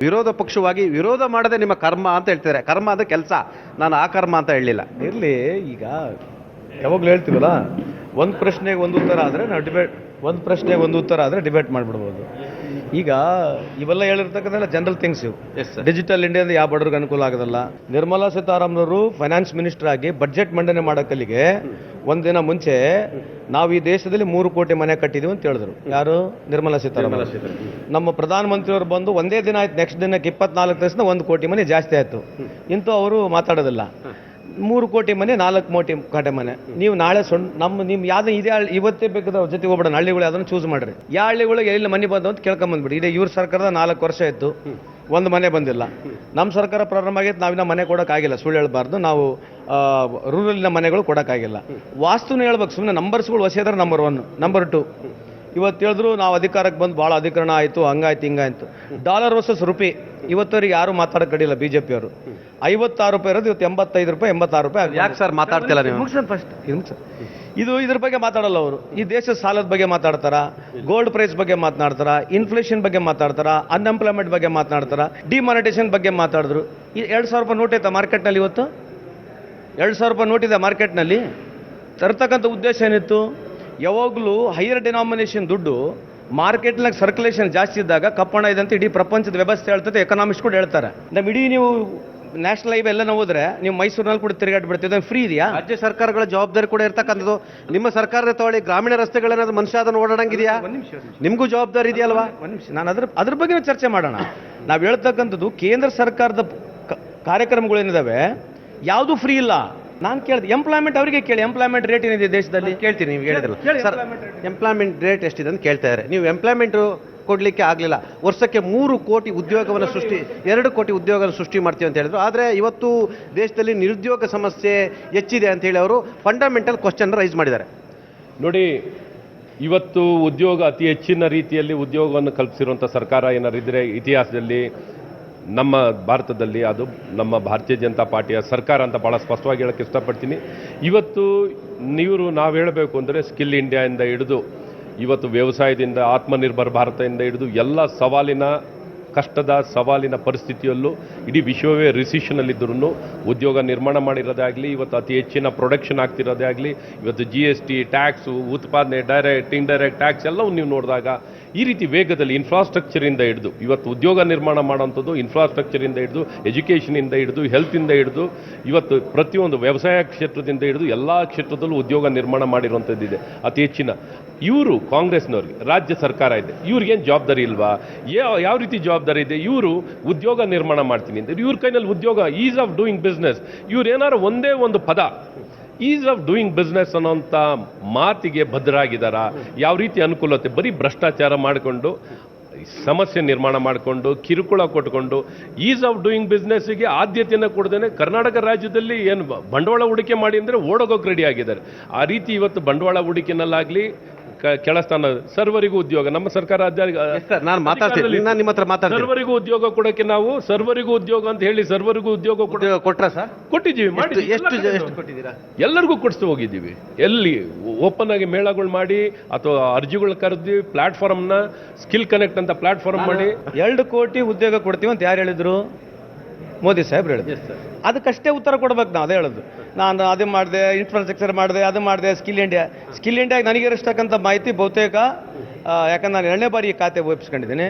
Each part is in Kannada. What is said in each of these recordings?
ವಿರೋಧ ಪಕ್ಷವಾಗಿ ವಿರೋಧ ಮಾಡದೆ ನಿಮ್ಮ ಕರ್ಮ ಅಂತ ಹೇಳ್ತಿದ್ದಾರೆ. ಕರ್ಮ ಅಂದರೆ ಕೆಲಸ, ನಾನು ಆ ಕರ್ಮ ಅಂತ ಹೇಳಲಿಲ್ಲ. ಇರಲಿ, ಈಗ ಯಾವಾಗಲೂ ಹೇಳ್ತೀವಲ್ಲ, ಒಂದು ಪ್ರಶ್ನೆಗೆ ಒಂದು ಉತ್ತರ ಆದರೆ ನಾವು ಡಿಬೇಟ್ ಮಾಡಿಬಿಡ್ಬೋದು. ಈಗ ಇವೆಲ್ಲ ಹೇಳಿರ್ತಕ್ಕಂಥ ಜನರಲ್ ಥಿಂಗ್ಸ್ ಇವು. ಡಿಜಿಟಲ್ ಇಂಡಿಯಾದ ಯಾವ ಬಡವ್ರಿಗೆ ಅನುಕೂಲ ಆಗೋದಲ್ಲ. ನಿರ್ಮಲಾ ಸೀತಾರಾಮನವರು ಫೈನಾನ್ಸ್ ಮಿನಿಸ್ಟರ್ ಆಗಿ ಬಡ್ಜೆಟ್ ಮಂಡನೆ ಮಾಡೋಕ್ಕಲ್ಲಿಗೆ ಒಂದಿನ ಮುಂಚೆ ನಾವು ಈ ದೇಶದಲ್ಲಿ 3 ಕೋಟಿ ಮನೆ ಕಟ್ಟಿದ್ದೀವಿ ಅಂತ ಹೇಳಿದ್ರು. ಯಾರು? ನಿರ್ಮಲಾ ಸೀತಾರಾಮನ್. ನಮ್ಮ ಪ್ರಧಾನಮಂತ್ರಿಯವರು ಬಂದು ಒಂದೇ ದಿನ ಆಯ್ತು, ನೆಕ್ಸ್ಟ್ ದಿನಕ್ಕೆ 24 ದಿವಸ 1 ಕೋಟಿ ಮನೆ ಜಾಸ್ತಿ ಆಯಿತು. ಇಂತೂ ಅವರು ಮಾತಾಡೋದಿಲ್ಲ. 3 ಕೋಟಿ ಮನೆ, 4 ಕೋಟಿ ಮನೆ. ನೀವು ನಾಳೆ ನಿಮ್ಮ ಯಾವ್ದು ಇದೆ ಇವತ್ತೇ ಬೇಕಾದ ಜೊತೆ ಹೋಗ್ಬಿಡೋಣ, ಹಳ್ಳಿಗಳು ಅದನ್ನು ಚೂಸ್ ಮಾಡ್ರಿ. ಯಾವ ಹಳ್ಳಿಗಳಿಗೆ ಎಲ್ಲಿ ಮನೆ ಬಂದು ಅಂತ ಕೇಳ್ಕೊಂಬಂದ್ಬಿಡಿ. ಇದೇ ಇವ್ರ ಸರ್ಕಾರದ 4 ವರ್ಷ ಆಯಿತು, ಒಂದು ಮನೆ ಬಂದಿಲ್ಲ. ನಮ್ಮ ಸರ್ಕಾರ ಪ್ರಾರಂಭ ಆಗೈತೆ, ನಾವಿನ್ನ ಮನೆ ಕೊಡೋಕ್ಕಾಗಿಲ್ಲ. ಸುಳ್ಳು ಹೇಳ್ಬಾರ್ದು, ನಾವು ರೂರಲ್ನ ಮನೆಗಳು ಕೊಡೋಕ್ಕಾಗಿಲ್ಲ. ವಾಸ್ತುನ ಹೇಳ್ಬೇಕು, ಸುಮ್ಮನೆ ನಂಬರ್ಸ್ಗಳು ಹೊಸೆದ್ರೆ ನಂಬರ್ 1, ನಂಬರ್ 2. ಇವತ್ತು ಹೇಳಿದ್ರು ನಾವು ಅಧಿಕಾರಕ್ಕೆ ಬಂದು ಭಾಳ ಅಧಿಕರಣ ಆಯಿತು, ಹಂಗಾಯ್ತು ಹಿಂಗಾಯ್ತು. ಡಾಲರ್ ವರ್ಸಸ್ ರುಪಿ ಇವತ್ತವರಿಗೆ ಯಾರು ಮಾತಾಡೋಕೆ ಕಡಿಲ್ಲ. BJP ಅವರು 56 ರೂಪಾಯಿ ಇರೋದು ಇವತ್ತು 85 ರೂಪಾಯಿ, 86 ರೂಪಾಯಿ. ಯಾಕೆ ಸರ್ ಮಾತಾಡ್ತಿಲ್ಲ ನೀವು? ಫಸ್ಟ್ ಇದ್ರ ಬಗ್ಗೆ ಮಾತಾಡಲ್ಲ ಅವರು. ಈ ದೇಶದ ಸಾಲದ ಬಗ್ಗೆ ಮಾತಾಡ್ತಾರ, ಗೋಲ್ಡ್ ಪ್ರೈಸ್ ಬಗ್ಗೆ ಮಾತನಾಡ್ತಾರ, ಇನ್ಫ್ಲೇಷನ್ ಬಗ್ಗೆ ಮಾತಾಡ್ತಾರ, ಅನ್ಎಂಪ್ಲಾಯ್ಮೆಂಟ್ ಬಗ್ಗೆ ಮಾತನಾಡ್ತಾರ, ಡಿಮಾನಿಟೈಸೇಷನ್ ಬಗ್ಗೆ ಮಾತಾಡಿದ್ರು. ಈ 2,000 ರೂಪಾಯಿ ನೋಟ್ ಐತಾ ಮಾರ್ಕೆಟ್ನಲ್ಲಿ? ಇವತ್ತು 2,000 ರೂಪಾಯಿ ನೋಟ್ ಇದೆ ಮಾರ್ಕೆಟ್ನಲ್ಲಿ. ತರ್ತಕ್ಕಂಥ ಉದ್ದೇಶ ಏನಿತ್ತು? ಯಾವಾಗಲೂ ಹೈಯರ್ ಡಿನಾಮಿನೇಷನ್ ದುಡ್ಡು ಮಾರ್ಕೆಟ್ನಾಗ ಸರ್ಕ್ಯುಲೇಷನ್ ಜಾಸ್ತಿ ಇದ್ದಾಗ ಕಪ್ಪಣ ಇದೆ ಅಂತ ಇಡೀ ಪ್ರಪಂಚದ ವ್ಯವಸ್ಥೆ ಹೇಳ್ತದೆ, ಎಕನಾಮಿಕ್ಸ್ ಕೂಡ ಹೇಳ್ತಾರೆ. ನಮ್ಮ ಇಡೀ ನೀವು ನ್ಯಾಷನಲ್ ಹೈವೇ ಎಲ್ಲ ಹೋದ್ರೆ ನೀವು ಮೈಸೂರಿನಲ್ಲಿ ಕೂಡ ತಿರುಗಾಡ್ಬಿಡ್ತಿದ್ದೆ, ಫ್ರೀ ಇದೆಯಾ? ರಾಜ್ಯ ಸರ್ಕಾರಗಳ ಜವಾಬ್ದಾರಿ ಕೂಡ ಇರ್ತಕ್ಕಂಥದ್ದು. ನಿಮ್ಮ ಸರ್ಕಾರದ ತಗೊಳ್ಳಿ, ಗ್ರಾಮೀಣ ರಸ್ತೆಗಳೇನಾದ್ರು ಮನುಷ್ಯ ಅದನ್ನು ಓಡಾಡಂಗಿದೆಯಾ? ನಿಮಗೂ ಜವಾಬ್ದಾರಿ ಇದೆಯಲ್ವಾ? ಒಂದು ನಿಮಿಷ, ನಾನು ಅದ್ರ ಬಗ್ಗೆ ಚರ್ಚೆ ಮಾಡೋಣ. ನಾವು ಹೇಳ್ತಕ್ಕಂಥದ್ದು ಕೇಂದ್ರ ಸರ್ಕಾರದ ಕಾರ್ಯಕ್ರಮಗಳೇನಿದಾವೆ ಯಾವುದೂ ಫ್ರೀ ಇಲ್ಲ. ನಾನು ಕೇಳಿದೆ, ಎಂಪ್ಲಾಯ್ಮೆಂಟ್ ಅವರಿಗೆ ಕೇಳಿ, ಎಂಪ್ಲಾಯ್ಮೆಂಟ್ ರೇಟ್ ಏನಿದೆ ದೇಶದಲ್ಲಿ ಕೇಳ್ತೀನಿ. ನೀವು ಹೇಳಿದ್ರಲ್ಲ ಸರ್, ಎಂಪ್ಲಾಯ್ಮೆಂಟ್ ರೇಟ್ ಎಷ್ಟಿದೆ ಅಂತ ಕೇಳ್ತಾ ಇದ್ದಾರೆ. ನೀವು ಎಂಪ್ಲಾಯ್ಮೆಂಟ್ ಕೊಡಲಿಕ್ಕೆ ಆಗಲಿಲ್ಲ. ವರ್ಷಕ್ಕೆ 3 ಕೋಟಿ ಉದ್ಯೋಗವನ್ನು 2 ಕೋಟಿ ಉದ್ಯೋಗವನ್ನು ಸೃಷ್ಟಿ ಮಾಡ್ತೀವಿ ಅಂತ ಹೇಳಿದ್ರು. ಆದರೆ ಇವತ್ತು ದೇಶದಲ್ಲಿ ನಿರುದ್ಯೋಗ ಸಮಸ್ಯೆ ಹೆಚ್ಚಿದೆ ಅಂತ ಹೇಳಿ ಅವರು ಫಂಡಮೆಂಟಲ್ ಕ್ವಶನ್ ರೈಸ್ ಮಾಡಿದ್ದಾರೆ. ನೋಡಿ, ಇವತ್ತು ಉದ್ಯೋಗ ಅತಿ ಹೆಚ್ಚಿನ ರೀತಿಯಲ್ಲಿ ಉದ್ಯೋಗವನ್ನು ಕಲ್ಪಿಸಿರುವಂಥ ಸರ್ಕಾರ ಏನಾರಿದ್ದರೆ ಇತಿಹಾಸದಲ್ಲಿ ನಮ್ಮ ಭಾರತದಲ್ಲಿ ಅದು ನಮ್ಮ ಭಾರತೀಯ ಜನತಾ ಪಾರ್ಟಿಯ ಸರ್ಕಾರ ಅಂತ ಭಾಳ ಸ್ಪಷ್ಟವಾಗಿ ಹೇಳೋಕ್ಕೆ ಇಷ್ಟಪಡ್ತೀನಿ. ಇವತ್ತು ನಾವು ಹೇಳಬೇಕು ಅಂದರೆ ಸ್ಕಿಲ್ ಇಂಡಿಯಾದಿಂದ ಹಿಡಿದು ಇವತ್ತು ವ್ಯವಸಾಯದಿಂದ, ಆತ್ಮನಿರ್ಭರ್ ಭಾರತದಿಂದ ಹಿಡಿದು ಎಲ್ಲ ಕಷ್ಟದ ಸವಾಲಿನ ಪರಿಸ್ಥಿತಿಯಲ್ಲೂ ಇಡೀ ವಿಶ್ವವೇ ರಿಸಿಷನಲ್ಲಿದ್ದರೂ ಉದ್ಯೋಗ ನಿರ್ಮಾಣ ಮಾಡಿರೋದೇ ಇವತ್ತು ಅತಿ ಹೆಚ್ಚಿನ ಪ್ರೊಡಕ್ಷನ್ ಆಗ್ತಿರೋದೇ ಆಗಲಿ, ಇವತ್ತು GST, ಟ್ಯಾಕ್ಸು, ಉತ್ಪಾದನೆ, ಡೈರೆಕ್ಟ್ ಇಂಡೈರೆಕ್ಟ್ ಟ್ಯಾಕ್ಸ್ ಎಲ್ಲವೂ ನೀವು ನೋಡಿದಾಗ ಈ ರೀತಿ ವೇಗದಲ್ಲಿ ಇನ್ಫ್ರಾಸ್ಟ್ರಕ್ಚರಿಂದ ಹಿಡಿದು ಇವತ್ತು ಉದ್ಯೋಗ ನಿರ್ಮಾಣ ಮಾಡೋಂಥದ್ದು, ಇನ್ಫ್ರಾಸ್ಟ್ರಕ್ಚರಿಂದ ಹಿಡಿದು ಎಜುಕೇಷನಿಂದ ಹಿಡಿದು ಹೆಲ್ತಿಂದ ಹಿಡಿದು ಇವತ್ತು ಪ್ರತಿಯೊಂದು ವ್ಯವಸಾಯ ಕ್ಷೇತ್ರದಿಂದ ಹಿಡಿದು ಎಲ್ಲ ಕ್ಷೇತ್ರದಲ್ಲೂ ಉದ್ಯೋಗ ನಿರ್ಮಾಣ ಮಾಡಿರುವಂಥದ್ದಿದೆ ಅತಿ ಹೆಚ್ಚಿನ. ಇವರು ಕಾಂಗ್ರೆಸ್ನವ್ರಿಗೆ ರಾಜ್ಯ ಸರ್ಕಾರ ಇದೆ, ಇವ್ರಿಗೇನು ಜವಾಬ್ದಾರಿ ಇಲ್ವಾ? ಯಾವ ರೀತಿ ಜವಾಬ್ದಾರಿ ಇದೆ? ಇವರು ಉದ್ಯೋಗ ನಿರ್ಮಾಣ ಮಾಡ್ತೀನಿ ಅಂತ ಇವ್ರ ಕೈನಲ್ಲಿ ಉದ್ಯೋಗ, ಈಸ್ ಆಫ್ ಡೂಯಿಂಗ್ ಬಿಸ್ನೆಸ್, ಇವ್ರು ಏನಾರು ಒಂದೇ ಒಂದು ಪದ ಈಸ್ ಆಫ್ ಡೂಯಿಂಗ್ ಬಿಸ್ನೆಸ್ ಅನ್ನೋಂಥ ಮಾತಿಗೆ ಭದ್ರಾಗಿದ್ದಾರ? ಯಾವ ರೀತಿ ಅನುಕೂಲತೆ? ಬರೀ ಭ್ರಷ್ಟಾಚಾರ ಮಾಡಿಕೊಂಡು, ಸಮಸ್ಯೆ ನಿರ್ಮಾಣ ಮಾಡಿಕೊಂಡು, ಕಿರುಕುಳ ಕೊಟ್ಕೊಂಡು, ಈಸ್ ಆಫ್ ಡೂಯಿಂಗ್ ಬಿಸ್ನೆಸ್ಸಿಗೆ ಆದ್ಯತೆಯನ್ನು ಕೊಡದೇನೆ ಕರ್ನಾಟಕ ರಾಜ್ಯದಲ್ಲಿ ಏನು ಬಂಡವಾಳ ಹೂಡಿಕೆ ಮಾಡಿ ಅಂದರೆ ಓಡೋಗೋಕೆ ರೆಡಿ ಆಗಿದ್ದಾರೆ. ಆ ರೀತಿ ಇವತ್ತು ಬಂಡವಾಳ ಹೂಡಿಕೆನಲ್ಲಾಗಲಿ ಕೆಳಸ್ಥಾನ ಸರ್ವರಿಗೂ ಉದ್ಯೋಗ ನಮ್ಮ ಸರ್ಕಾರ ನಾನು ಮಾತಾಡ್ತೀನಿ, ನಾನು ನಿಮ್ಮ ಹತ್ರ ಮಾತಾಡ್ತೀನಿ. ಸರ್ವರಿಗೂ ಉದ್ಯೋಗ ಕೊಡೋಕ್ಕೆ ನಾವು ಸರ್ವರಿಗೂ ಉದ್ಯೋಗ ಅಂತ ಹೇಳಿ ಸರ್ವರಿಗೂ ಉದ್ಯೋಗ ಕೊಟ್ರ ಸರ್? ಕೊಟ್ಟಿದ್ದೀವಿ. ಎಷ್ಟು ಕೊಟ್ಟಿದ್ದೀರಾ? ಎಲ್ಲರಿಗೂ ಕೊಡಿಸ್ತು ಹೋಗಿದ್ದೀವಿ. ಎಲ್ಲಿ ಓಪನ್ ಆಗಿ ಮೇಳಗಳು ಮಾಡಿ ಅಥವಾ ಅರ್ಜಿಗಳು ಕರೆದು ಪ್ಲಾಟ್ಫಾರ್ಮ್ನ ಸ್ಕಿಲ್ ಕನೆಕ್ಟ್ ಅಂತ ಪ್ಲಾಟ್ಫಾರ್ಮ್ ಮಾಡಿ 2 ಕೋಟಿ ಉದ್ಯೋಗ ಕೊಡ್ತೀವಿ ಅಂತ ಯಾರು ಹೇಳಿದ್ರು? ಮೋದಿ ಸಾಹೇಬ್ರು ಹೇಳಿದ್ರು. ಅದಕ್ಕಷ್ಟೇ ಉತ್ತರ ಕೊಡ್ಬೇಕು. ನಾವು ಅದೇ ಹೇಳೋದು. ನಾನು ಅದೇ ಮಾಡಿದೆ, ಇನ್ಫ್ರಾಸ್ಟ್ರಕ್ಚರ್ ಮಾಡಿದೆ, ಅದು ಮಾಡಿದೆ. ಸ್ಕಿಲ್ ಇಂಡಿಯಾಗೆ ನನಗೆ ಇರತಕ್ಕಂಥ ಮಾಹಿತಿ ಬಹುತೇಕ, ಯಾಕಂದ್ರೆ ನಾನು 2ನೇ ಬಾರಿ ಖಾತೆ ಒಪ್ಪಿಸ್ಕೊಂಡಿದ್ದೀನಿ.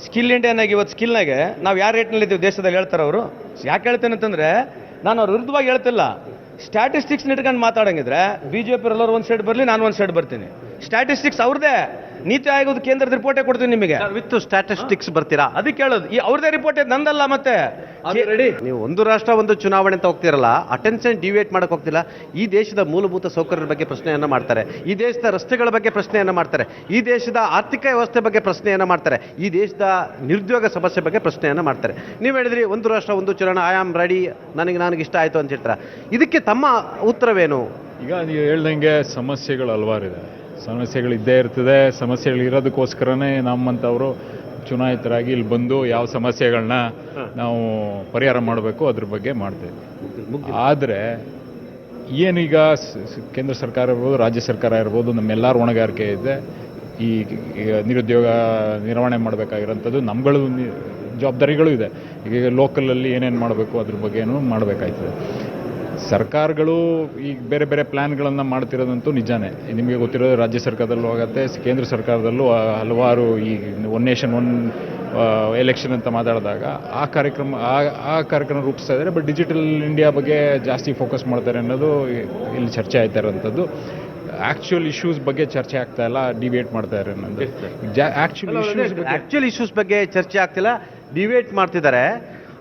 ಸ್ಕಿಲ್ ಇಂಡಿಯಾನಾಗ ಇವತ್ತು ಸ್ಕಿಲ್ನಾಗೆ ನಾವು ಯಾವ ರೇಟ್ನಲ್ಲಿದ್ದೀವಿ ದೇಶದಲ್ಲಿ ಹೇಳ್ತಾರೆ ಅವರು. ಯಾಕೆ ಹೇಳ್ತೇನೆ ಅಂತಂದರೆ, ನಾನು ಅವ್ರ ವಿರುದ್ಧವಾಗಿ ಹೇಳ್ತಿಲ್ಲ. ಸ್ಟ್ಯಾಟಿಸ್ಟಿಕ್ಸ್ ಇಟ್ಕೊಂಡು ಮಾತಾಡಂಗಿದ್ರೆ BJP ಎಲ್ಲರೂ ಒಂದು ಸೈಡ್ ಬರಲಿ, ನಾನು ಒಂದು ಸೈಡ್ ಬರ್ತೀನಿ. ಸ್ಟ್ಯಾಟಿಸ್ಟಿಕ್ಸ್ ಅವ್ರದ್ದೇ. ನೀತಿ ಆಯೋಗದ ಕೇಂದ್ರದ ರಿಪೋರ್ಟೇ ಕೊಡ್ತೀನಿ ನಿಮಗೆ, ವಿತ್ ಸ್ಟ್ಯಾಟಿಸ್ಟಿಕ್ಸ್ ಬರ್ತೀರಾ? ಅದಕ್ಕೆ ಹೇಳೋದು. ಅವ್ರದೇ ರಿಪೋರ್ಟ್ ನಂದಲ್ಲ. ಮತ್ತೆ ನೀವು ಒಂದು ರಾಷ್ಟ್ರ ಒಂದು ಚುನಾವಣೆ ಅಂತ ಹೋಗ್ತಿರಲ್ಲ, ಅಟೆನ್ಷನ್ ಡಿವೇಟ್ ಮಾಡಕ್ಕೆ ಹೋಗ್ತಿಲ್ಲ. ಈ ದೇಶದ ಮೂಲಭೂತ ಸೌಕರ್ಯದ ಬಗ್ಗೆ ಪ್ರಶ್ನೆಯನ್ನು ಮಾಡ್ತಾರೆ, ಈ ದೇಶದ ರಸ್ತೆಗಳ ಬಗ್ಗೆ ಪ್ರಶ್ನೆಯನ್ನು ಮಾಡ್ತಾರೆ, ಈ ದೇಶದ ಆರ್ಥಿಕ ವ್ಯವಸ್ಥೆ ಬಗ್ಗೆ ಪ್ರಶ್ನೆಯನ್ನು ಮಾಡ್ತಾರೆ, ಈ ದೇಶದ ನಿರುದ್ಯೋಗ ಸಮಸ್ಯೆ ಬಗ್ಗೆ ಪ್ರಶ್ನೆಯನ್ನು ಮಾಡ್ತಾರೆ. ನೀವು ಹೇಳಿದ್ರಿ ಒಂದು ರಾಷ್ಟ್ರ ಒಂದು ಚುನಾವಣೆ, ಐ ಆಮ್ ರೆಡಿ, ನನಗೆ ಇಷ್ಟ ಆಯಿತು ಅಂತ ಹೇಳ್ತಾರೆ. ಇದಕ್ಕೆ ತಮ್ಮ ಉತ್ತರವೇನು? ಈಗ ನೀವು ಹೇಳ್ದಂಗೆ ಸಮಸ್ಯೆಗಳು ಹಲವಾರಿದೆ, ಸಮಸ್ಯೆಗಳಿದ್ದೇ ಇರ್ತದೆ. ಸಮಸ್ಯೆಗಳಿರೋದಕ್ಕೋಸ್ಕರನೇ ನಮ್ಮಂಥವರು ಚುನಾಯಿತರಾಗಿ ಇಲ್ಲಿ ಬಂದು ಯಾವ ಸಮಸ್ಯೆಗಳನ್ನ ನಾವು ಪರಿಹಾರ ಮಾಡಬೇಕು ಅದ್ರ ಬಗ್ಗೆ ಮಾಡ್ತೇವೆ. ಆದರೆ ಏನೀಗ ಕೇಂದ್ರ ಸರ್ಕಾರ ಇರ್ಬೋದು, ರಾಜ್ಯ ಸರ್ಕಾರ ಇರ್ಬೋದು, ನಮ್ಮೆಲ್ಲರ ಹೊಣೆಗಾರಿಕೆ ಇದೆ. ಈ ನಿರುದ್ಯೋಗ ನಿರ್ವಹಣೆ ಮಾಡಬೇಕಾಗಿರೋಂಥದ್ದು ನಮ್ಗಳು ಜವಾಬ್ದಾರಿಗಳು ಇದೆ. ಈಗ ಲೋಕಲಲ್ಲಿ ಏನೇನು ಮಾಡಬೇಕು ಅದ್ರ ಬಗ್ಗೆನೂ ಮಾಡಬೇಕಾಯ್ತದೆ. ಸರ್ಕಾರಗಳು ಈಗ ಬೇರೆ ಬೇರೆ ಪ್ಲ್ಯಾನ್ಗಳನ್ನು ಮಾಡ್ತಿರೋದಂತೂ ನಿಜಾನೇ. ನಿಮಗೆ ಗೊತ್ತಿರೋದು ರಾಜ್ಯ ಸರ್ಕಾರದಲ್ಲೂ ಆಗುತ್ತೆ, ಕೇಂದ್ರ ಸರ್ಕಾರದಲ್ಲೂ ಹಲವಾರು ಈ ಒನ್ ನೇಷನ್ ಒನ್ ಎಲೆಕ್ಷನ್ ಅಂತ ಮಾತಾಡಿದಾಗ ಆ ಕಾರ್ಯಕ್ರಮ ರೂಪಿಸ್ತಾ ಇದ್ದಾರೆ. ಬಟ್ ಡಿಜಿಟಲ್ ಇಂಡಿಯಾ ಬಗ್ಗೆ ಜಾಸ್ತಿ ಫೋಕಸ್ ಮಾಡ್ತಾರೆ ಅನ್ನೋದು ಇಲ್ಲಿ ಚರ್ಚೆ ಆಯ್ತಾ ಇರೋಂಥದ್ದು. ಆ್ಯಕ್ಚುಯಲ್ ಇಶ್ಯೂಸ್ ಬಗ್ಗೆ ಚರ್ಚೆ ಆಗ್ತಾ ಇಲ್ಲ, ಡಿಬೇಟ್ ಮಾಡ್ತಾ ಇದ್ದಾರೆ ಅನ್ನೋದು. ಆಕ್ಚುಯಲ್ ಇಶ್ಯೂಸ್ ಬಗ್ಗೆ ಚರ್ಚೆ ಆಗ್ತಿಲ್ಲ, ಡಿಬೇಟ್ ಮಾಡ್ತಿದ್ದಾರೆ,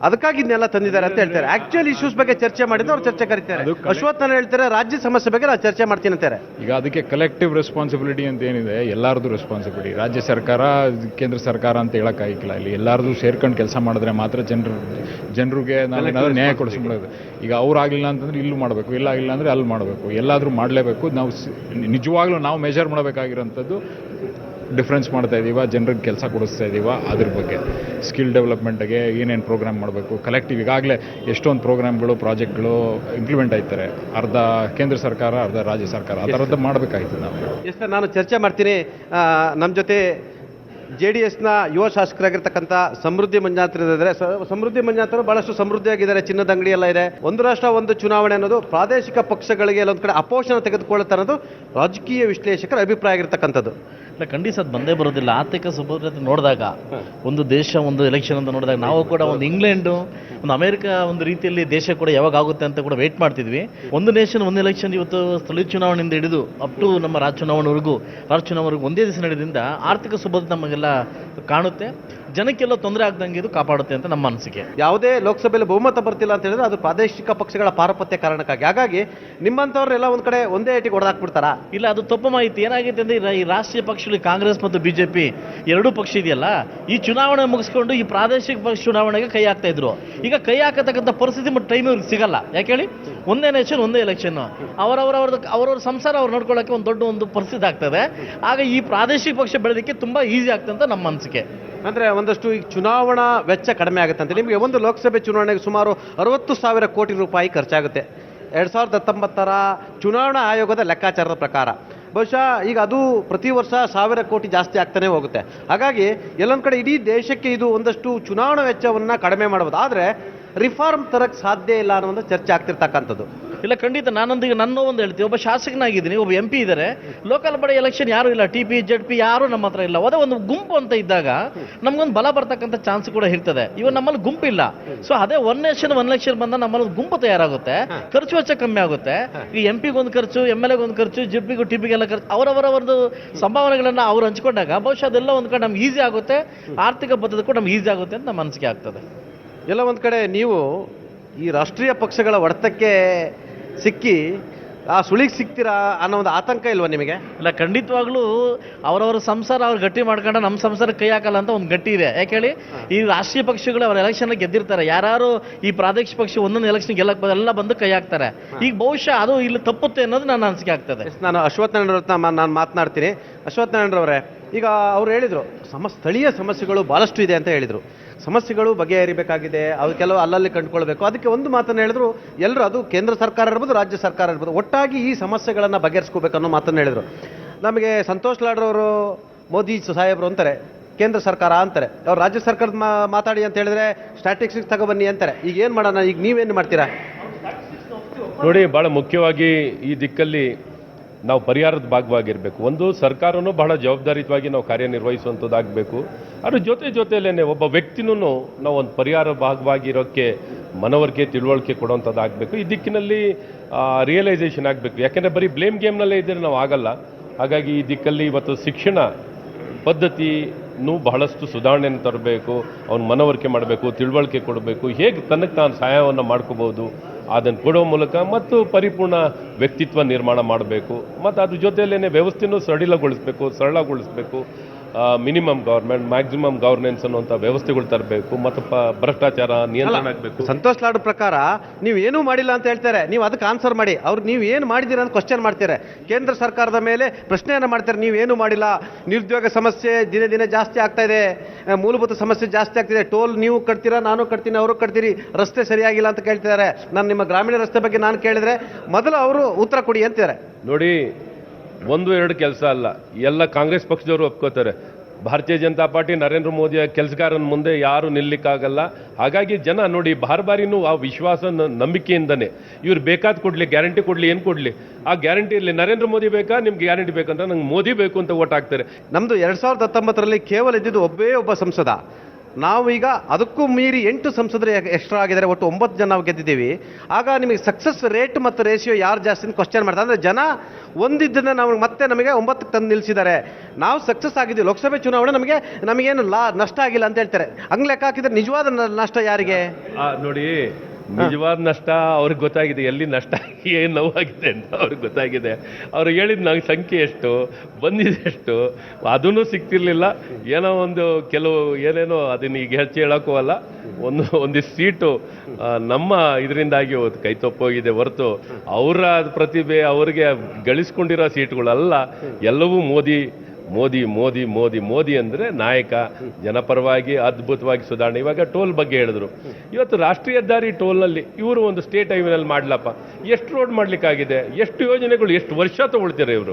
ಅದಕ್ಕಾಗಿ ಇದನ್ನೆಲ್ಲ ತಂದಿದ್ದಾರೆ ಅಂತ ಹೇಳ್ತಾರೆ. ಆಕ್ಚುಯಲ್ ಇಶ್ಯೂಸ್ ಬಗ್ಗೆ ಚರ್ಚೆ ಮಾಡಿದ್ರೆ ಅವ್ರು ಚರ್ಚೆ ಕರೀತಾರೆ. ಅಶ್ವತ್ಥ ಹೇಳ್ತಾರೆ ರಾಜ್ಯ ಸಮಸ್ಯೆ ಬಗ್ಗೆ ನಾನು ಚರ್ಚೆ ಮಾಡ್ತೀನಿ ಅಂತಾರೆ. ಈಗ ಅದಕ್ಕೆ ಕಲೆಕ್ಟಿವ್ ರೆಸ್ಪಾನ್ಸಿಬಿಲಿಟಿ ಅಂತ ಏನಿದೆ, ಎಲ್ಲರದು ರೆಸ್ಪಾನ್ಸಿಬಿಲಿಟಿ. ರಾಜ್ಯ ಸರ್ಕಾರ, ಕೇಂದ್ರ ಸರ್ಕಾರ ಅಂತ ಹೇಳೋಕ್ಕಾಗಿಲ್ಲ. ಇಲ್ಲಿ ಎಲ್ಲರದು ಸೇರ್ಕೊಂಡು ಕೆಲಸ ಮಾಡಿದ್ರೆ ಮಾತ್ರ ಜನರಿಗೆ ನಾವೇನಾದ್ರೂ ನ್ಯಾಯ ಕೊಡಿಸ್ಕೊಳ್ಳೋದು. ಈಗ ಅವ್ರಾಗಲಿಲ್ಲ ಅಂತಂದ್ರೆ ಇಲ್ಲೂ ಮಾಡಬೇಕು, ಇಲ್ಲ ಆಗಿಲ್ಲ ಅಂದರೆ ಅಲ್ಲಿ ಮಾಡಬೇಕು, ಎಲ್ಲಾದರೂ ಮಾಡಲೇಬೇಕು. ನಾವು ನಿಜವಾಗ್ಲೂ ನಾವು ಮೆಜರ್ ಮಾಡಬೇಕಾಗಿರೋಂಥದ್ದು ಡಿಫ್ರೆನ್ಸ್ ಮಾಡ್ತಾ ಇದ್ದೀವ, ಜನರಿಗೆ ಕೆಲಸ ಕೊಡಿಸ್ತಾ ಇದ್ದೀವ, ಅದ್ರ ಬಗ್ಗೆ ಸ್ಕಿಲ್ ಡೆವಲಪ್ಮೆಂಟ್ಗೆ ಏನೇನು ಪ್ರೋಗ್ರಾಮ್ ಮಾಡಬೇಕು. ಕಲೆಕ್ಟಿವ್ ಈಗಾಗಲೇ ಎಷ್ಟೊಂದು ಪ್ರೋಗ್ರಾಮ್ಗಳು, ಪ್ರಾಜೆಕ್ಟ್ಗಳು ಇಂಪ್ಲಿಮೆಂಟ್ ಆಯ್ತಾರೆ. ಅರ್ಧ ಕೇಂದ್ರ ಸರ್ಕಾರ, ಅರ್ಧ ರಾಜ್ಯ ಸರ್ಕಾರ, ಆ ಥರದ್ದು ಮಾಡಬೇಕಾಯ್ತು ನಾವು. ಎಸ್ ಸರ್, ನಾನು ಚರ್ಚೆ ಮಾಡ್ತೀನಿ. ನಮ್ಮ ಜೊತೆ JDSನ ಯುವ ಶಾಸಕರಾಗಿರ್ತಕ್ಕಂಥ ಸಮೃದ್ಧಿ ಮಂಜಾತ್ರಿದ್ದಾರೆ. ಸಮೃದ್ಧಿ ಮಂಜಾತರು ಬಹಳಷ್ಟು ಸಮೃದ್ಧಿಯಾಗಿದ್ದಾರೆ, ಚಿನ್ನದ ಅಂಗಡಿ ಎಲ್ಲ ಇದೆ. ಒಂದು ರಾಷ್ಟ್ರ ಒಂದು ಚುನಾವಣೆ ಅನ್ನೋದು ಪ್ರಾದೇಶಿಕ ಪಕ್ಷಗಳಿಗೆ ಎಲ್ಲೊಂದು ಕಡೆ ಅಪೋಷಣ ತೆಗೆದುಕೊಳ್ಳುತ್ತೆ ಅನ್ನೋದು ರಾಜಕೀಯ ವಿಶ್ಲೇಷಕರ ಅಭಿಪ್ರಾಯ ಆಗಿರ್ತಕ್ಕಂಥದ್ದು. ಇಲ್ಲ, ಖಂಡಿತ ಅದು ಬಂದೇ ಬರೋದಿಲ್ಲ. ಆರ್ಥಿಕ ಸುಭದ್ರತೆ ನೋಡಿದಾಗ, ಒಂದು ದೇಶ ಒಂದು ಎಲೆಕ್ಷನ್ ಅಂತ ನೋಡಿದಾಗ, ನಾವು ಕೂಡ ಒಂದು ಇಂಗ್ಲೆಂಡು, ಒಂದು ಅಮೆರಿಕ ಒಂದು ರೀತಿಯಲ್ಲಿ ದೇಶ ಕೂಡ ಯಾವಾಗ ಆಗುತ್ತೆ ಅಂತ ಕೂಡ ವೆಯ್ಟ್ ಮಾಡ್ತಿದ್ವಿ. ಒಂದು ನೇಷನ್ ಒಂದು ಎಲೆಕ್ಷನ್ ಇವತ್ತು ಸ್ಥಳೀಯ ಚುನಾವಣೆಯಿಂದ ಹಿಡಿದು ಅಪ್ ಟು ನಮ್ಮ ರಾಜ್ಯ ಚುನಾವಣೆವರೆಗೂ ಒಂದೇ ದಿವಸ ನಡೆಯೋದ್ರಿಂದ ಆರ್ಥಿಕ ಸುಭದ್ರತೆ ನಮಗೆಲ್ಲ ಕಾಣುತ್ತೆ. ಜನಕ್ಕೆಲ್ಲ ತೊಂದರೆ ಆಗ್ದಂಗೆ ಇದು ಕಾಪಾಡುತ್ತೆ ಅಂತ ನಮ್ಮ ಅನಿಸಿಕೆ. ಯಾವುದೇ ಲೋಕಸಭೆಯಲ್ಲಿ ಬಹುಮತ ಬರ್ತಿಲ್ಲ ಅಂತ ಹೇಳಿದ್ರೆ ಅದು ಪ್ರಾದೇಶಿಕ ಪಕ್ಷಗಳ ಪಾರಪತ್ಯ ಕಾರಣಕ್ಕಾಗಿ. ಹಾಗಾಗಿ ನಿಮ್ಮಂಥವ್ರೆಲ್ಲ ಒಂದು ಕಡೆ ಒಂದೇ ಏಟಿಗೆ ಹೊಡೆದಾಕ್ಬಿಡ್ತಾರಾ? ಇಲ್ಲ, ಅದು ತಪ್ಪು ಮಾಹಿತಿ. ಏನಾಗಿದೆ ಅಂದರೆ ಈ ರಾಷ್ಟ್ರೀಯ ಪಕ್ಷಗಳು ಕಾಂಗ್ರೆಸ್ ಮತ್ತು BJP ಎರಡೂ ಪಕ್ಷ ಇದೆಯಲ್ಲ, ಈ ಚುನಾವಣೆ ಮುಗಿಸ್ಕೊಂಡು ಈ ಪ್ರಾದೇಶಿಕ ಪಕ್ಷ ಚುನಾವಣೆಗೆ ಕೈ ಹಾಕ್ತಾ ಇದ್ರು. ಈಗ ಕೈ ಹಾಕತಕ್ಕಂಥ ಪರಿಸ್ಥಿತಿ ಮತ್ತು ಟೈಮ್ ಇವ್ರಿಗೆ ಸಿಗಲ್ಲ. ಯಾಕೆ ಹೇಳಿ, ಒಂದೇ ನೇಷನ್ ಒಂದೇ ಎಲೆಕ್ಷನ್, ಅವರವ್ರ ಸಂಸಾರ ಅವ್ರು ನೋಡ್ಕೊಳ್ಳೋಕ್ಕೆ ಒಂದು ದೊಡ್ಡ ಪರಿಸ್ಥಿತಿ ಆಗ್ತದೆ. ಆಗ ಈ ಪ್ರಾದೇಶಿಕ ಪಕ್ಷ ಬೆಳೆದಕ್ಕೆ ತುಂಬ ಈಸಿ ಆಗ್ತದೆ ಅಂತ ನಮ್ಮ ಅನಿಸಿಕೆ. ಅಂದರೆ ಒಂದಷ್ಟು ಈಗ ಚುನಾವಣಾ ವೆಚ್ಚ ಕಡಿಮೆ ಆಗುತ್ತೆ ಅಂತ. ನಿಮಗೆ ಒಂದು ಲೋಕಸಭೆ ಚುನಾವಣೆಗೆ ಸುಮಾರು 60,000 ಕೋಟಿ ರೂಪಾಯಿ ಖರ್ಚಾಗುತ್ತೆ 2019 ಚುನಾವಣಾ ಆಯೋಗದ ಲೆಕ್ಕಾಚಾರದ ಪ್ರಕಾರ. ಬಹುಶಃ ಈಗ ಅದು ಪ್ರತಿ ವರ್ಷ 1,000 ಕೋಟಿ ಜಾಸ್ತಿ ಆಗ್ತಾನೆ ಹೋಗುತ್ತೆ. ಹಾಗಾಗಿ ಎಲ್ಲೊಂದು ಕಡೆ ಇಡೀ ದೇಶಕ್ಕೆ ಇದು ಒಂದಷ್ಟು ಚುನಾವಣಾ ವೆಚ್ಚವನ್ನು ಕಡಿಮೆ ಮಾಡ್ಬೋದು. ಆದರೆ ರಿಫಾರ್ಮ್ ತರಕ್ಕೆ ಸಾಧ್ಯ ಇಲ್ಲ ಅನ್ನೋ ಒಂದು ಚರ್ಚೆ ಆಗ್ತಿರ್ತಕ್ಕಂಥದ್ದು. ಇಲ್ಲ, ಖಂಡಿತ. ನಾನೊಂದಿಗೆ ಒಂದು ಹೇಳ್ತೀವಿ, ಒಬ್ಬ ಶಾಸಕನಾಗಿದ್ದೀನಿ, ಒಬ್ಬ MP ಇದ್ದಾರೆ, ಲೋಕಲ್ ಬಾಡಿ ಎಲೆಕ್ಷನ್ ಯಾರು ಇಲ್ಲ, TP ZP ಯಾರು ನಮ್ಮ ಹತ್ರ ಇಲ್ಲ. ಅದೇ ಒಂದು ಗುಂಪು ಅಂತ ಇದ್ದಾಗ ನಮ್ಗೊಂದು ಬಲ ಬರ್ತಕ್ಕಂಥ ಚಾನ್ಸ್ ಕೂಡ ಇರ್ತದೆ. ಇವಾಗ ನಮ್ಮಲ್ಲಿ ಗುಂಪಿಲ್ಲ. ಸೊ ಅದೇ ಒನ್ ನೇಷನ್ ಒನ್ ಎಲೆಕ್ಷನ್ ಬಂದ ನಮ್ಮಲ್ಲಿ ಗುಂಪು ತಯಾರಾಗುತ್ತೆ, ಖರ್ಚು ವೆಚ್ಚ ಕಮ್ಮಿ ಆಗುತ್ತೆ. ಈ MP ಗೊಂದು ಖರ್ಚು, MLA ಗೊಂದು ಖರ್ಚು, JP TP ಗೆಲ್ಲ ಖರ್ಚು, ಅವರವರ ಸಂಭಾವನೆಗಳನ್ನ ಅವ್ರು ಹಂಚ್ಕೊಂಡಾಗ ಬಹುಶಃ ಅದೆಲ್ಲ ಒಂದು ಕಡೆ ನಮ್ಗೆ ಈಸಿ ಆಗುತ್ತೆ, ಆರ್ಥಿಕ ಪದ್ಧತಿ ಕೂಡ ನಮ್ಗೆ ಈಸಿ ಆಗುತ್ತೆ ಅಂತ ನಮ್ಮ ಅನಿಸಿಕೆ ಆಗ್ತದೆ. ಎಲ್ಲ ಒಂದು ಕಡೆ ನೀವು ಈ ರಾಷ್ಟ್ರೀಯ ಪಕ್ಷಗಳ ಹೊಡೆತಕ್ಕೆ ಸಿಕ್ಕಿ ಆ ಸುಳಿಗೆ ಸಿಗ್ತೀರಾ ಅನ್ನೋ ಒಂದು ಆತಂಕ ಇಲ್ವಾ ನಿಮಗೆ? ಇಲ್ಲ, ಖಂಡಿತವಾಗ್ಲೂ ಅವರವರ ಸಂಸಾರ ಅವ್ರು ಗಟ್ಟಿ ಮಾಡ್ಕೊಂಡು ನಮ್ಮ ಸಂಸಾರ ಕೈ ಹಾಕಲ್ಲ ಅಂತ ಒಂದು ಗಟ್ಟಿ ಇದೆ. ಯಾಕೆ ಹೇಳಿ, ಈ ರಾಷ್ಟ್ರೀಯ ಪಕ್ಷಗಳು ಅವ್ರ ಎಲೆಕ್ಷನ್ ಗೆದ್ದಿರ್ತಾರೆ. ಯಾರು ಈ ಪ್ರಾದೇಶಿಕ ಪಕ್ಷ ಒಂದೊಂದು ಎಲೆಕ್ಷನ್ ಗೆಲ್ಲಕ್ಕೆ ಎಲ್ಲ ಬಂದು ಕೈ ಹಾಕ್ತಾರೆ. ಈಗ ಬಹುಶಃ ಅದು ಇಲ್ಲಿ ತಪ್ಪುತ್ತೆ ಅನ್ನೋದು ನನ್ನ ಅನಿಸಿಕೆ ಆಗ್ತದೆ. ನಾನು ಅಶ್ವತ್ಥ ನಾರಾಯಣರವ್ರ ನಾನು ಮಾತನಾಡ್ತೀನಿ. ಅಶ್ವತ್ಥ ನಾರಾಯಣರವರೇ, ಈಗ ಅವ್ರು ಹೇಳಿದರು ಸ್ಥಳೀಯ ಸಮಸ್ಯೆಗಳು ಭಾಳಷ್ಟು ಇದೆ ಅಂತ ಹೇಳಿದರು. ಸಮಸ್ಯೆಗಳು ಬಗೆಹರಿಬೇಕಾಗಿದೆ, ಅವು ಕೆಲವು ಅಲ್ಲಲ್ಲಿ ಕಂಡುಕೊಳ್ಬೇಕು. ಅದಕ್ಕೆ ಒಂದು ಮಾತನ್ನು ಹೇಳಿದ್ರು, ಎಲ್ಲರೂ ಅದು ಕೇಂದ್ರ ಸರ್ಕಾರ ಇರ್ಬೋದು, ರಾಜ್ಯ ಸರ್ಕಾರ ಇರ್ಬೋದು, ಒಟ್ಟಾಗಿ ಈ ಸಮಸ್ಯೆಗಳನ್ನು ಬಗೆಹರಿಸ್ಕೋಬೇಕು ಅನ್ನೋ ಮಾತನ್ನು ಹೇಳಿದರು. ನಮಗೆ ಸಂತೋಷ್ ಲಾಡ್ರವರು ಮೋದಿ ಸಾಹೇಬರು ಅಂತಾರೆ, ಕೇಂದ್ರ ಸರ್ಕಾರ ಅಂತಾರೆ. ಅವ್ರು ರಾಜ್ಯ ಸರ್ಕಾರದ ಮಾತಾಡಿ ಅಂತ ಹೇಳಿದ್ರೆ ಸ್ಟ್ಯಾಟಿಸ್ಟಿಕ್ಸ್ ತಗೊಬನ್ನಿ ಅಂತಾರೆ. ಈಗ ಏನು ಮಾಡೋಣ? ಈಗ ನೀವೇನು ಮಾಡ್ತೀರಾ? ನೋಡಿ, ಭಾಳ ಮುಖ್ಯವಾಗಿ ಈ ದಿಕ್ಕಲ್ಲಿ ನಾವು ಪರಿಹಾರದ ಭಾಗವಾಗಿರಬೇಕು. ಒಂದು, ಸರ್ಕಾರನೂ ಬಹಳ ಜವಾಬ್ದಾರಿಯುತವಾಗಿ ನಾವು ಕಾರ್ಯನಿರ್ವಹಿಸುವಂಥದ್ದಾಗಬೇಕು. ಅದ್ರ ಜೊತೆಯಲ್ಲೇ ಒಬ್ಬ ವ್ಯಕ್ತಿನೂ ನಾವು ಒಂದು ಪರಿಹಾರ ಭಾಗವಾಗಿರೋಕ್ಕೆ ಮನವರಿಕೆ, ತಿಳುವಳಿಕೆ ಕೊಡುವಂಥದ್ದಾಗಬೇಕು. ಈ ದಿಕ್ಕಿನಲ್ಲಿ ರಿಯಲೈಸೇಷನ್ ಆಗಬೇಕು. ಯಾಕೆಂದರೆ ಬರೀ ಬ್ಲೇಮ್ ಗೇಮ್ನಲ್ಲೇ ಇದ್ದರೆ ನಾವು ಆಗಲ್ಲ. ಹಾಗಾಗಿ ಈ ದಿಕ್ಕಲ್ಲಿ ಇವತ್ತು ಶಿಕ್ಷಣ ಪದ್ಧತಿನೂ ಬಹಳಷ್ಟು ಸುಧಾರಣೆಯನ್ನು ತರಬೇಕು. ಅವನು ಮನವರಿಕೆ ಮಾಡಬೇಕು, ತಿಳುವಳಿಕೆ ಕೊಡಬೇಕು, ಹೇಗೆ ತನಗೆ ತಾನು ಸಹಾಯವನ್ನು ಮಾಡ್ಕೋಬೋದು ಅದನ್ನು ಕೊಡೋ ಮೂಲಕ, ಮತ್ತು ಪರಿಪೂರ್ಣ ವ್ಯಕ್ತಿತ್ವ ನಿರ್ಮಾಣ ಮಾಡಬೇಕು. ಮತ್ತು ಅದ್ರ ಜೊತೆಯಲ್ಲೇ ವ್ಯವಸ್ಥೆನೂ ಸರಳಗೊಳಿಸಬೇಕು. ಮಿನಿಮಮ್ ಗೌರ್ಮೆಂಟ್, ಮ್ಯಾಕ್ಸಿಮಮ್ ಗವರ್ನೆನ್ಸ್ ಅನ್ನುವಂಥ ವ್ಯವಸ್ಥೆಗಳು ತರಬೇಕು. ಮತ್ತು ಭ್ರಷ್ಟಾಚಾರ ನಿಯಂತ್ರಣ ಆಗಬೇಕು. ಸಂತೋಷ್ ಲಾಡ್ ಪ್ರಕಾರ ನೀವು ಏನೂ ಮಾಡಿಲ್ಲ ಅಂತ ಹೇಳ್ತಾರೆ, ನೀವು ಅದಕ್ಕೆ ಆನ್ಸರ್ ಮಾಡಿ. ಅವ್ರು ನೀವು ಏನು ಮಾಡಿದ್ದೀರ ಅಂತ ಕ್ವಶನ್ ಮಾಡ್ತಾರೆ. ಕೇಂದ್ರ ಸರ್ಕಾರದ ಮೇಲೆ ಪ್ರಶ್ನೆಯನ್ನು ಮಾಡ್ತಾರೆ, ನೀವೇನು ಮಾಡಿಲ್ಲ, ನಿರುದ್ಯೋಗ ಸಮಸ್ಯೆ ದಿನೇ ದಿನೇ ಜಾಸ್ತಿ ಆಗ್ತಾ ಇದೆ, ಮೂಲಭೂತ ಸಮಸ್ಯೆ ಜಾಸ್ತಿ ಆಗ್ತಿದೆ, ಟೋಲ್ ನೀವು ಕಟ್ತೀರಾ, ನಾನು ಕಟ್ತೀನಿ, ಅವರು ಕಟ್ತೀರಿ, ರಸ್ತೆ ಸರಿಯಾಗಿಲ್ಲ ಅಂತ ಕೇಳ್ತಿದ್ದಾರೆ. ನಾನು ನಿಮ್ಮ ಗ್ರಾಮೀಣ ರಸ್ತೆ ಬಗ್ಗೆ ನಾನು ಕೇಳಿದ್ರೆ ಮೊದಲು ಅವರು ಉತ್ತರ ಕೊಡಿ ಅಂತಿದ್ದಾರೆ. ನೋಡಿ, 1-2 ಕೆಲಸ ಅಲ್ಲ, ಎಲ್ಲ ಕಾಂಗ್ರೆಸ್ ಪಕ್ಷದವರು ಒಪ್ಕೋತಾರೆ. ಭಾರತೀಯ ಜನತಾ ಪಾರ್ಟಿ ನರೇಂದ್ರ ಮೋದಿಯ ಕೆಲಸಗಾರನ ಮುಂದೆ ಯಾರು ನಿಲ್ಲಿಕ್ಕಾಗಲ್ಲ. ಹಾಗಾಗಿ ಜನ ನೋಡಿ ಬಾರಿನೂ ಆ ವಿಶ್ವಾಸ ನಂಬಿಕೆಯಿಂದನೇ ಇವ್ರು ಬೇಕಾದ ಕೊಡಲಿ, ಗ್ಯಾರಂಟಿ ಕೊಡಲಿ, ಏನು ಕೊಡಲಿ, ಆ ಗ್ಯಾರಂಟಿಯಲ್ಲಿ ನರೇಂದ್ರ ಮೋದಿ ಬೇಕಾ, ನಿಮ್ಗೆ ಗ್ಯಾರಂಟಿ ಬೇಕಂತ ನಂಗೆ ಮೋದಿ ಬೇಕು ಅಂತ ಓಟ್ ಹಾಕ್ತಾರೆ. ನಮ್ಮದು 2019ರಲ್ಲಿ ಕೇವಲ ಇದ್ದಿದ್ದು ಒಬ್ಬ ಸಂಸದ. ನಾವು ಈಗ ಅದಕ್ಕೂ ಮೀರಿ 8 ಸಂಸದರು ಎಕ್ಸ್ಟ್ರಾ ಆಗಿದ್ದಾರೆ, ಒಟ್ಟು 9 ಜನ ನಾವು ಗೆದ್ದಿದ್ದೀವಿ. ಆಗ ನಿಮಗೆ ಸಕ್ಸಸ್ ರೇಟ್ ಮತ್ತು ರೇಷಿಯೋ ಯಾರು ಜಾಸ್ತಿ ಅಂತ ಕ್ವಶನ್ ಮಾಡ್ತಾರೆ. ಅಂದರೆ ಜನ ಒಂದಿದ್ದನ್ನು ನಾವು ಮತ್ತೆ ನಮಗೆ 9ಕ್ಕೆ ತಂದು ನಿಲ್ಲಿಸಿದ್ದಾರೆ. ನಾವು ಸಕ್ಸಸ್ ಆಗಿದ್ದೀವಿ. ಲೋಕಸಭೆ ಚುನಾವಣೆ ನಮಗೇನು ನಷ್ಟ ಆಗಿಲ್ಲ ಅಂತ ಹೇಳ್ತಾರೆ. ಹಂಗೆ ಲೆಕ್ಕ ಹಾಕಿದ್ರೆ ನಿಜವಾದ ನಷ್ಟ ಯಾರಿಗೆ? ನೋಡಿ, ನಿಜವಾದ ನಷ್ಟ ಅವ್ರಿಗೆ ಗೊತ್ತಾಗಿದೆ, ಎಲ್ಲಿ ನಷ್ಟ ಏನು ನೋವಾಗಿದೆ ಅಂತ ಅವ್ರಿಗೆ ಗೊತ್ತಾಗಿದೆ. ಅವ್ರು ಹೇಳಿದ ನಂಗೆ ಸಂಖ್ಯೆ ಎಷ್ಟು ಬಂದಿದೆ, ಎಷ್ಟು ಅದೂ ಸಿಗ್ತಿರ್ಲಿಲ್ಲ. ಏನೋ ಒಂದು ಕೆಲವು ಏನೇನೋ ಅದನ್ನ ಈಗ ಹೆಚ್ಚು ಹೇಳೋಕ್ಕೂ ಅಲ್ಲ, ಒಂದಿಷ್ಟು ಸೀಟು ನಮ್ಮ ಇದರಿಂದಾಗಿ ಕೈತಪ್ಪೋಗಿದೆ ಹೊರತು ಅವರ ಪ್ರತಿಭೆ ಅವ್ರಿಗೆ ಗಳಿಸ್ಕೊಂಡಿರೋ ಸೀಟುಗಳಲ್ಲ. ಎಲ್ಲವೂ ಮೋದಿ ಮೋದಿ ಮೋದಿ ಮೋದಿ ಮೋದಿ ಅಂದರೆ ನಾಯಕ, ಜನಪರವಾಗಿ ಅದ್ಭುತವಾಗಿ ಸುಧಾರಣೆ. ಇವಾಗ ಟೋಲ್ ಬಗ್ಗೆ ಹೇಳಿದ್ರು. ಇವತ್ತು ರಾಷ್ಟ್ರೀಯ ಹೆದ್ದಾರಿ ಟೋಲ್ನಲ್ಲಿ ಇವರು ಒಂದು ಸ್ಟೇಟ್ ಹೈವೇನಲ್ಲಿ ಮಾಡ್ಲಪ್ಪ, ಎಷ್ಟು ರೋಡ್ ಮಾಡ್ಲಿಕ್ಕಾಗಿದೆ, ಎಷ್ಟು ಯೋಜನೆಗಳು, ಎಷ್ಟು ವರ್ಷ ತಗೊಳ್ತಾರೆ ಇವರು.